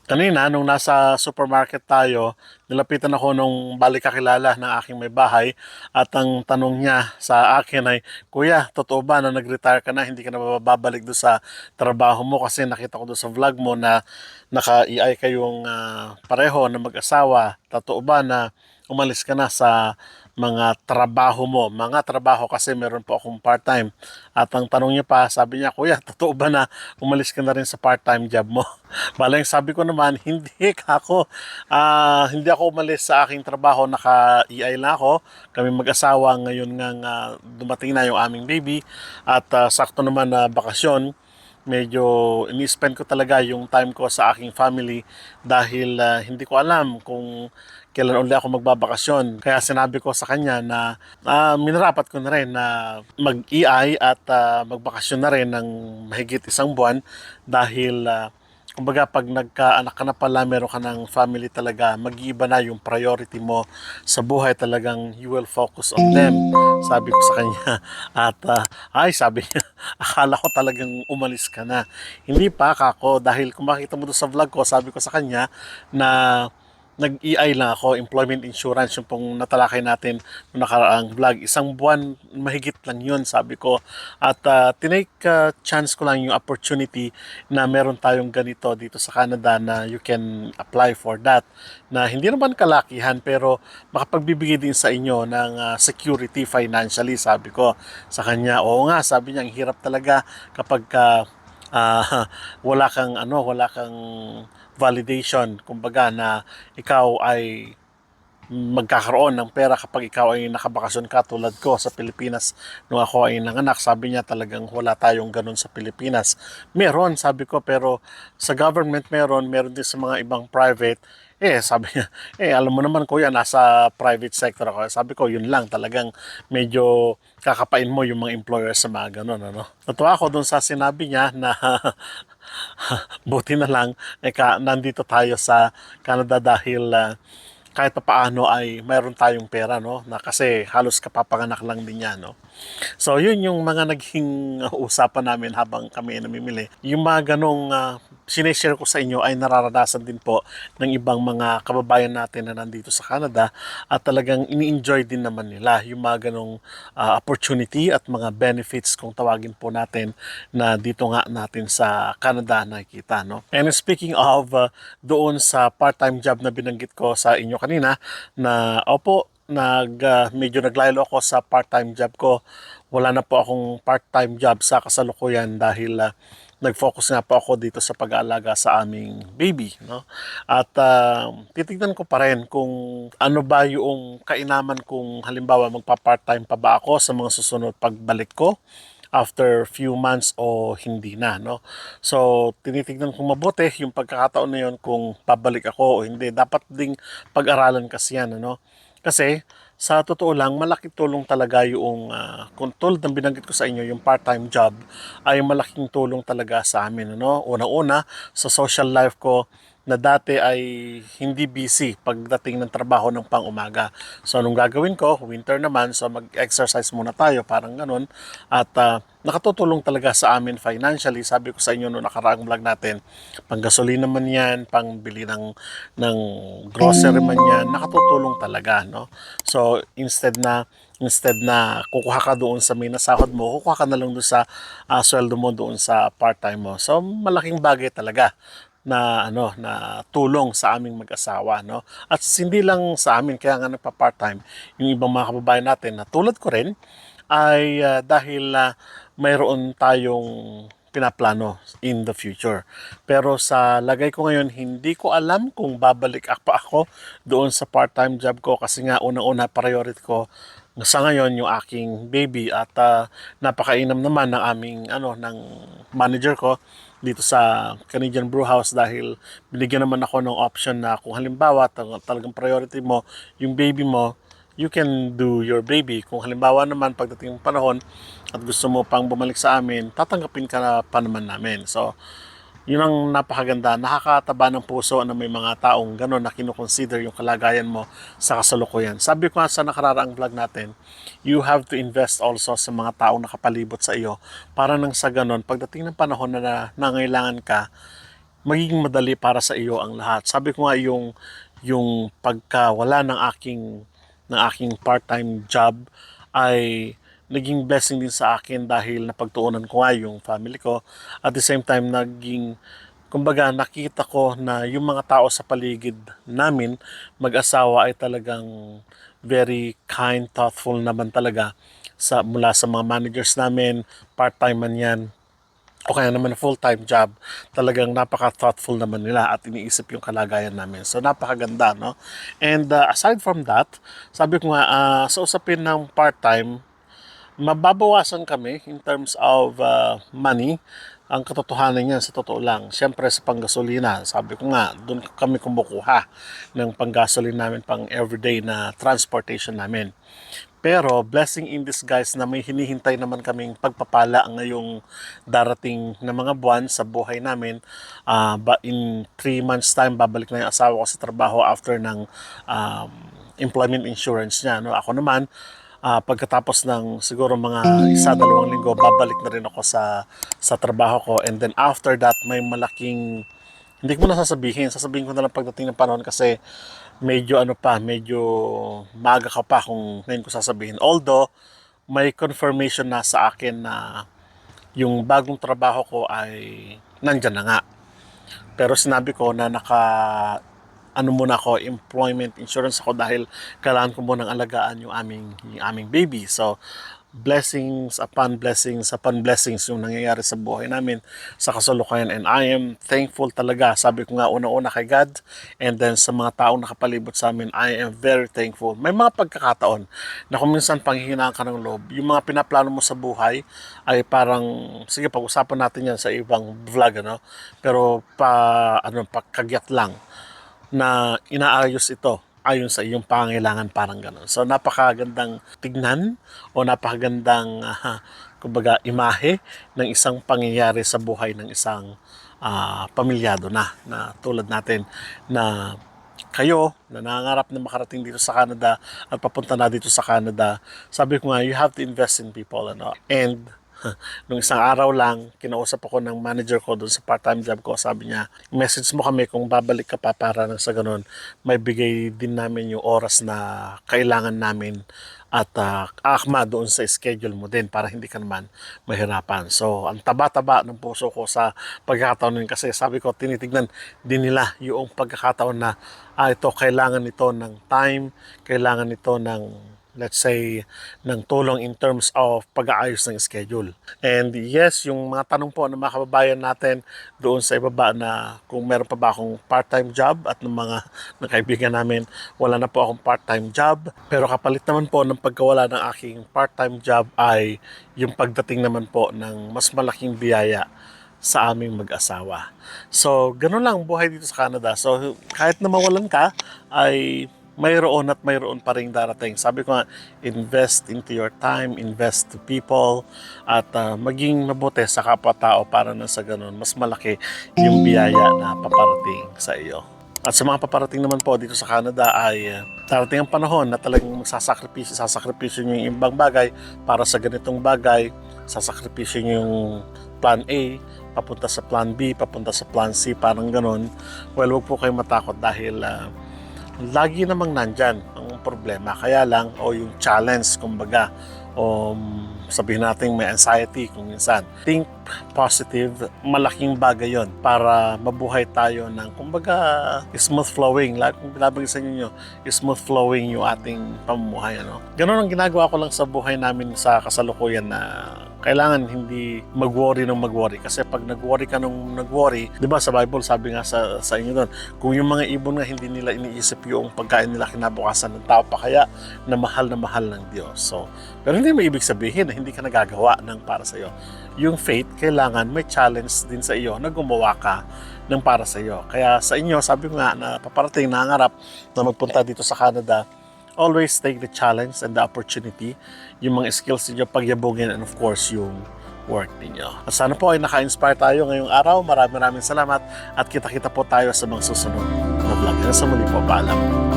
Kanina, nung nasa supermarket tayo, nilapitan ako nung balik kakilala ng aking may bahay at ang tanong niya sa akin ay, Kuya, totoo ba na nag-retire ka na, hindi ka na babalik doon sa trabaho mo kasi nakita ko doon sa vlog mo na naka-EI kayong pareho na mag-asawa. Totoo ba na umalis ka na sa mga trabaho mo? Mga trabaho kasi meron po akong part-time. At ang tanong niya pa, sabi niya, Kuya, totoo ba na umalis ka na rin sa part-time job mo? Bale, sabi ko naman, hindi ako umalis sa aking trabaho, naka-EI na ako. Kami mag-asawa ngayon nga dumating na yung aming baby at sakto naman na bakasyon. Medyo ini-spend ko talaga yung time ko sa aking family dahil hindi ko alam kung kailan ulit ako magbabakasyon. Kaya sinabi ko sa kanya na minarapat ko na rin na mag-EI at magbakasyon na rin ng mahigit isang buwan dahil kumbaga pag nagkaanak ka na pala, meron ka ng family talaga, mag-iiba na yung priority mo sa buhay, talagang you will focus on them. Sabi ko sa kanya. At sabi niya, akala ko talagang umalis ka na. Hindi pa kako, dahil kung makita mo doon sa vlog ko, sabi ko sa kanya na nag-EI lang ako, employment insurance, yung pong natalakay natin noong nakaraang vlog. Isang buwan, mahigit lang yun, sabi ko. At tinake chance ko lang yung opportunity na meron tayong ganito dito sa Canada na you can apply for that. Na hindi naman kalakihan pero makapagbibigay din sa inyo ng security financially, sabi ko sa kanya. Oo nga, sabi niya, ang hirap talaga kapag wala kang validation, kumbaga na ikaw ay magkakaroon ng pera kapag ikaw ay nakabakasyon ka tulad ko sa Pilipinas nung ako ay nanganak. Sabi niya talagang wala tayong ganun sa Pilipinas. Meron, sabi ko, pero sa government meron din sa mga ibang private. Sabi niya, alam mo naman kuya, nasa private sector ako. Sabi ko, yun lang, talagang medyo kakapain mo yung mga employers sa mga ganun, ano. Natuwa ako dun sa sinabi niya na buti na lang, nandito tayo sa Canada dahil kahit pa paano ay mayroon tayong pera, no? Na kasi halos kapapanganak lang din yan, no? So, yun yung mga naging usapan namin habang kami namimili. Yung mga ganong sineshare ko sa inyo ay nararanasan din po ng ibang mga kababayan natin na nandito sa Canada at talagang ini-enjoy din naman nila yung mga ganong opportunity at mga benefits kung tawagin po natin na dito nga natin sa Canada nakikita, no? And speaking of doon sa part-time job na binanggit ko sa inyo kanina na opo, medyo naglaylo ako sa part-time job ko. Wala na po akong part-time job sa kasalukuyan dahil nag-focus nga po ako dito sa pag-aalaga sa aming baby, no? At titignan ko pa rin kung ano ba yung kainaman kung halimbawa magpa-part-time pa ba ako sa mga susunod pagbalik ko after few months o hindi na, no? So, tinitignan kong mabuti yung pagkakataon na yun kung pabalik ako o hindi. Dapat ding pag-aralan kasi yan, ano? Kasi, sa totoo lang, malaki tulong talaga yung, kung tulad ng binanggit ko sa inyo, yung part-time job, ay malaking tulong talaga sa amin, ano? Unang-una, sa social life ko, na dati ay hindi busy pagdating ng trabaho ng pang-umaga. So, anong gagawin ko? Winter naman, so mag-exercise muna tayo, parang ganun. At nakatutulong talaga sa amin financially. Sabi ko sa inyo noong nakaraang vlog natin, pang gasolina man yan, pang bili ng grocery man yan, nakatutulong talaga, no? So, instead na kukuha ka doon sa may nasahod mo, kukuha ka na lang doon sa sweldo mo doon sa part-time mo. So, malaking bagay talaga na tulong sa aming mag-asawa, no? At hindi lang sa amin kaya nga nagpa-part-time yung ibang mga kababayan natin na tulad ko rin ay dahil mayroon tayong pinaplano in the future. Pero sa lagay ko ngayon, hindi ko alam kung babalik pa ako doon sa part-time job ko kasi nga unang-una priority ko sa ngayon yung aking baby at napakainam naman ng aming ng manager ko dito sa Canadian Brew House dahil binigyan naman ako ng option na kung halimbawa talagang priority mo yung baby mo, you can do your baby. Kung halimbawa naman pagdating ng panahon at gusto mo pang bumalik sa amin, tatanggapin ka na pa naman namin. So, yun ang napakaganda. Nakakataba ng puso na may mga taong gano'n na kinukonsider yung kalagayan mo sa kasalukuyan. Sabi ko nga sa nakararaang vlog natin, you have to invest also sa mga taong nakapalibot sa iyo para nang sa gano'n, pagdating ng panahon na nangailangan ka, magiging madali para sa iyo ang lahat. Sabi ko nga yung pagkawala ng aking part-time job ay naging blessing din sa akin dahil napagtuunan ko nga yung family ko. At the same time, kumbaga nakita ko na yung mga tao sa paligid namin, mag-asawa ay talagang very kind, thoughtful naman talaga mula sa mga managers namin, part-time man yan, o kaya naman full-time job, talagang napaka-thoughtful naman nila at iniisip yung kalagayan namin. So, napakaganda, no? And aside from that, sabi ko nga, sa usapin ng part-time, mababawasan kami in terms of money. Ang katotohanan niyan, sa totoo lang, siyempre sa panggasolina, sabi ko nga, doon kami kumukuha ng panggasolin namin, pang everyday na transportation namin. Pero blessing in disguise na may hinihintay naman kaming pagpapala ngayong darating na mga buwan sa buhay namin. In 3 months time, babalik na yung asawa ko sa trabaho after ng employment insurance niya. No? Ako naman, pagkatapos ng siguro mga 1-2 linggo, babalik na rin ako sa trabaho ko. And then after that, may malaking, hindi ko na sasabihin ko na lang pagdating ng panahon kasi medyo maaga ka pa kung ngayon ko sasabihin. Although, may confirmation na sa akin na yung bagong trabaho ko ay nandyan na nga. Pero sinabi ko na muna ako, employment insurance ako dahil kailangan ko munang alagaan yung aming baby. So, blessings upon blessings yung nangyayari sa buhay namin sa kasalukuyan, and I am thankful talaga. Sabi ko nga una kay God, and then sa mga taong nakapalibot sa amin, I am very thankful. May mga pagkakataon na kung minsan panghihinaan ka ng loob, yung mga pinaplano mo sa buhay ay parang, sige, pag-usapan natin yan sa ibang vlog, pero pagkagyat lang na inaayos ito ayon sa iyong pangailangan, parang gano'n. So, napakagandang tignan o napakagandang, kumbaga, imahe ng isang pangyayari sa buhay ng isang pamilyado na tulad natin, na kayo na nangangarap na makarating dito sa Canada at papunta na dito sa Canada. Sabi ko nga, you have to invest in people, and nung isang araw lang, kinausap ako ng manager ko doon sa part-time job ko. Sabi niya, message mo kami kung babalik ka pa para nang sa ganun, may bigay din namin yung oras na kailangan namin at akma doon sa schedule mo din para hindi ka naman mahirapan. So, ang taba-taba ng puso ko sa pagkakataon nun kasi sabi ko, tinitignan din nila yung pagkakataon na ito, kailangan nito ng time, kailangan nito ng, let's say, ng tulong in terms of pag-aayos ng schedule. And yes, yung mga tanong po ng mga kababayan natin doon sa ibaba na kung meron pa ba akong part-time job, at ng mga kaibigan namin, wala na po akong part-time job. Pero kapalit naman po ng pagkawala ng aking part-time job ay yung pagdating naman po ng mas malaking biyaya sa aming mag-asawa. So, ganun lang buhay dito sa Canada. So, kahit na mawalan ka, ay mayroon at mayroon pa rin darating. Sabi ko nga, invest into your time, invest to people, at maging mabuti sa kapwa-tao para na sa ganun, mas malaki yung biyaya na paparating sa iyo. At sa mga paparating naman po dito sa Canada ay darating ang panahon na talagang sasakripisyo nyo yung ibang bagay para sa ganitong bagay, sasakripisyo nyo yung plan A, papunta sa plan B, papunta sa plan C, parang ganun. Well, huwag po kayong matakot dahil lagi namang nandyan ang problema. Kaya lang, yung challenge, kumbaga, sabihin natin may anxiety kung minsan. Think positive, malaking bagay yon para mabuhay tayo ng, kumbaga, smooth flowing. Like kung binabagay sa inyo, smooth flowing yung ating pamumuhay. Ganon ang ginagawa ko lang sa buhay namin sa kasalukuyan, na kailangan hindi mag-worry ng mag-worry. Kasi pag nag-worry ka nung nag-worry, di ba sa Bible, sabi nga sa inyo doon, kung yung mga ibon nga hindi nila iniisip yung pagkain nila kinabukasan ng tao, pa kaya na mahal ng Diyos. So, pero hindi mo ibig sabihin na hindi ka nagagawa ng para sa iyo. Yung faith, kailangan may challenge din sa iyo na gumawa ka ng para sa iyo. Kaya sa inyo, sabi ko nga na paparating, nangarap na magpunta dito sa Canada, always take the challenge and the opportunity, yung mga skills niyo pagyabungin, and of course yung work ninyo. At sana po ay naka-inspire tayo ngayong araw. Maraming salamat at kita-kita po tayo sa mga susunod na vlog. Sa muli po, paalam.